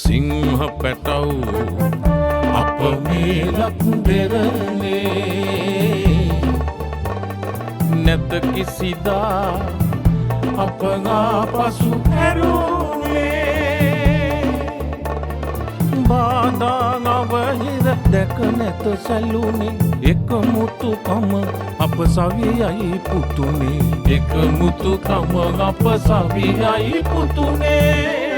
සිංහ පැටව් අප මේ ලක් දෙරනේ නැත කිසිදා අප ආපසු හැරුනේ බාධා නවහිර දැක නැත සැලුනේ එකමුතුකම අප සවියයි පුතුනේ එකමුතුකම අප සවියයි පුතුනේ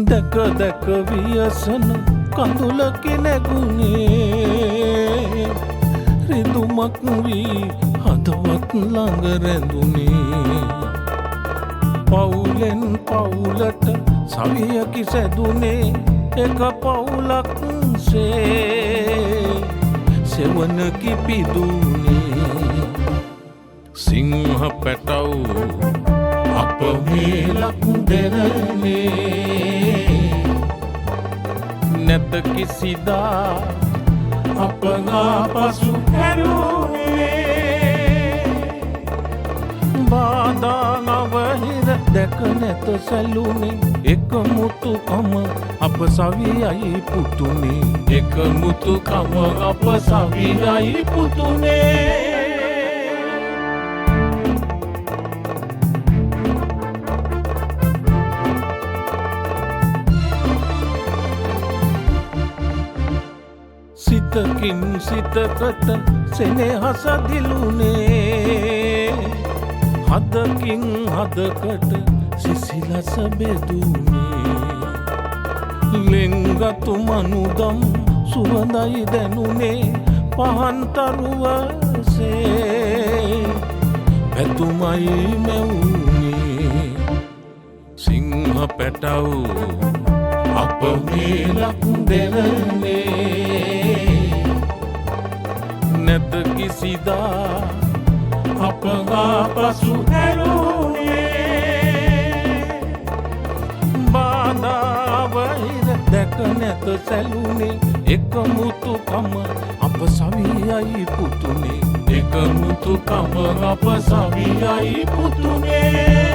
දැක දැක වියසන කඳුලකි නැගුණේ රිදුමක් වී හදවත් ළඟ රැඳුනේ පවුලෙන් පවුලට සවියකි සැදුනේ එක පවුලක් සේ සෙවණකි පිදුනේ සිංහ පැටව් අප මේ ලක් දෙරනේ නැත කිසිදා අප ආපසු හැරුනේ බාධා නවහිර දැක නැත සැලුනේ එකමුතුකම අප සවියයි පුතුනේ එකමුතුකම අප සවියයි පුතුනේ සිතකින් සිතකට සෙනෙහස දිලුනේ හදකින් හදකට සිසිලස බෙදුනේ ලෙන්ගතු මනුදම් සුවඳයි දැනුනේ පහන්තරුවසේ පැතුමයි මැවුනේ සිංහ පැටව් අප මේ ලක් දෙරනේ නැත කිසිදා අප ආපසු හැරුනේ බාධා වහිර දැක නැත සැලුනේ එකමුතුකම අප සවියයි පුතුනේ එකමුතුකම අප සවියයි පුතුනේ